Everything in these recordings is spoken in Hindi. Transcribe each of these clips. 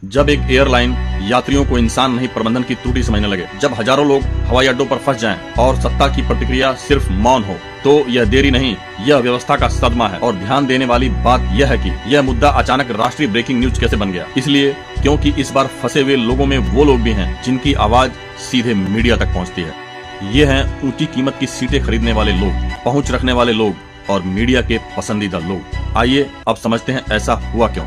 जब एक एयरलाइन यात्रियों को इंसान नहीं प्रबंधन की त्रुटि समझने लगे, जब हजारों लोग हवाई अड्डों पर फंस जाएं और सत्ता की प्रतिक्रिया सिर्फ मौन हो, तो यह देरी नहीं, यह व्यवस्था का सदमा है। और ध्यान देने वाली बात यह है कि यह मुद्दा अचानक राष्ट्रीय ब्रेकिंग न्यूज कैसे बन गया। इसलिए क्योंकि इस बार फंसे हुए लोगों में वो लोग भी हैं जिनकी आवाज सीधे मीडिया तक पहुंचती है। ये हैं ऊंची कीमत की सीटें खरीदने वाले लोग, पहुंच रखने वाले लोग और मीडिया के पसंदीदा लोग। आइए अब समझते हैं ऐसा हुआ क्यों।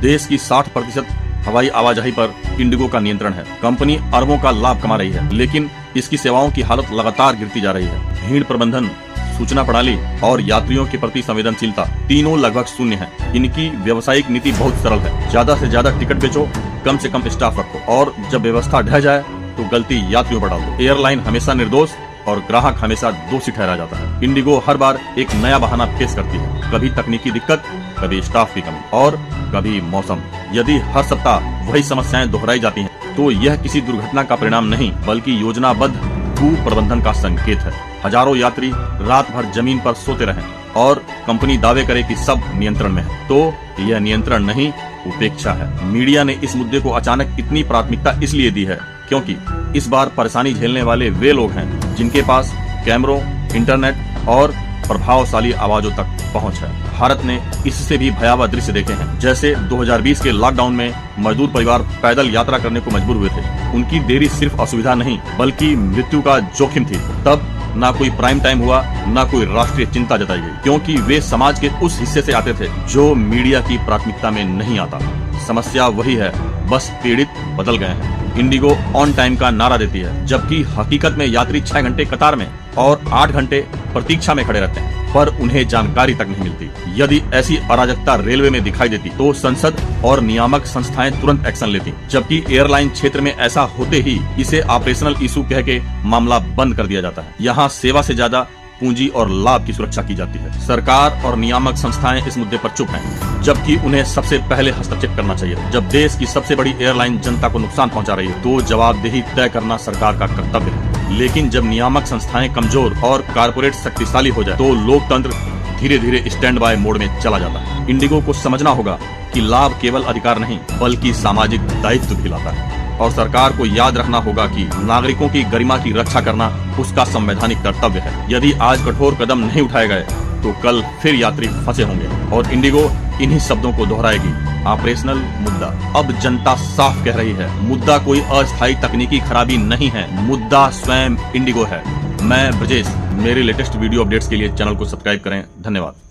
देश की 60% हवाई आवाजाही पर इंडिगो का नियंत्रण है। कंपनी अरबों का लाभ कमा रही है, लेकिन इसकी सेवाओं की हालत लगातार गिरती जा रही है। भीड़ प्रबंधन, सूचना प्रणाली और यात्रियों के प्रति संवेदनशीलता तीनों लगभग शून्य है। इनकी व्यावसायिक नीति बहुत सरल है, ज्यादा से ज्यादा टिकट बेचो, कम से कम स्टाफ रखो और जब व्यवस्था ढह जाए तो गलती यात्रियों पर डाल दो। एयरलाइन हमेशा निर्दोष और ग्राहक हमेशा दोषी ठहरा जाता है। इंडिगो हर बार एक नया बहाना पेश करती है, कभी तकनीकी दिक्कत, कभी स्टाफ की कमी और कभी मौसम। यदि हर सप्ताह वही समस्याएं दोहराई जाती हैं, तो यह किसी दुर्घटना का परिणाम नहीं बल्कि योजनाबद्ध कुप्रबंधन का संकेत है। हजारों यात्री रात भर जमीन पर सोते रहें और कंपनी दावे करे कि सब नियंत्रण में है, तो यह नियंत्रण नहीं, उपेक्षा है। मीडिया ने इस मुद्दे को अचानक इतनी प्राथमिकता इसलिए दी है क्योंकि इस बार परेशानी झेलने वाले वे लोग हैं जिनके पास कैमरों, इंटरनेट और प्रभावशाली आवाजों तक पहुंच है। भारत ने इससे भी भयावह दृश्य देखे हैं, जैसे 2020 के लॉकडाउन में मजदूर परिवार पैदल यात्रा करने को मजबूर हुए थे। उनकी देरी सिर्फ असुविधा नहीं बल्कि मृत्यु का जोखिम थी। तब ना कोई प्राइम टाइम हुआ, ना कोई राष्ट्रीय चिंता जताई गई, क्योंकि वे समाज के उस हिस्से से आते थे जो मीडिया की प्राथमिकता में नहीं आता। समस्या वही है, बस पीड़ित बदल गए हैं। इंडिगो ऑन टाइम का नारा देती है, जबकि हकीकत में यात्री 6 घंटे कतार में और 8 घंटे प्रतीक्षा में खड़े रहते हैं, पर उन्हें जानकारी तक नहीं मिलती। यदि ऐसी अराजकता रेलवे में दिखाई देती तो संसद और नियामक संस्थाएं तुरंत एक्शन लेती, जबकि एयरलाइन क्षेत्र में ऐसा होते ही इसे ऑपरेशनल इशू कह के मामला बंद कर दिया जाता है। यहाँ सेवा से ज्यादा पूंजी और लाभ की सुरक्षा की जाती है। सरकार और नियामक संस्थाएं इस मुद्दे पर चुप हैं, जबकि उन्हें सबसे पहले हस्तक्षेप करना चाहिए। जब देश की सबसे बड़ी एयरलाइन जनता को नुकसान पहुंचा रही है, तो जवाबदेही तय करना सरकार का कर्तव्य है। लेकिन जब नियामक संस्थाएं कमजोर और कारपोरेट शक्तिशाली हो जाए, तो लोकतंत्र धीरे धीरे स्टैंड बाय मोड में चला जाता है। इंडिगो को समझना होगा कि लाभ केवल अधिकार नहीं बल्कि सामाजिक दायित्व भी लाता है, और सरकार को याद रखना होगा कि नागरिकों की गरिमा की रक्षा करना उसका संवैधानिक कर्तव्य है। यदि आज कठोर कदम नहीं उठाए गए तो कल फिर यात्री फंसे होंगे, और इंडिगो इन्हीं शब्दों को दोहराएगी। ऑपरेशनल मुद्दा। अब जनता साफ कह रही है, मुद्दा कोई अस्थायी तकनीकी खराबी नहीं है, मुद्दा स्वयं इंडिगो है। मैं ब्रजेश, मेरे लेटेस्ट वीडियो अपडेट्स के लिए चैनल को सब्सक्राइब करें। धन्यवाद।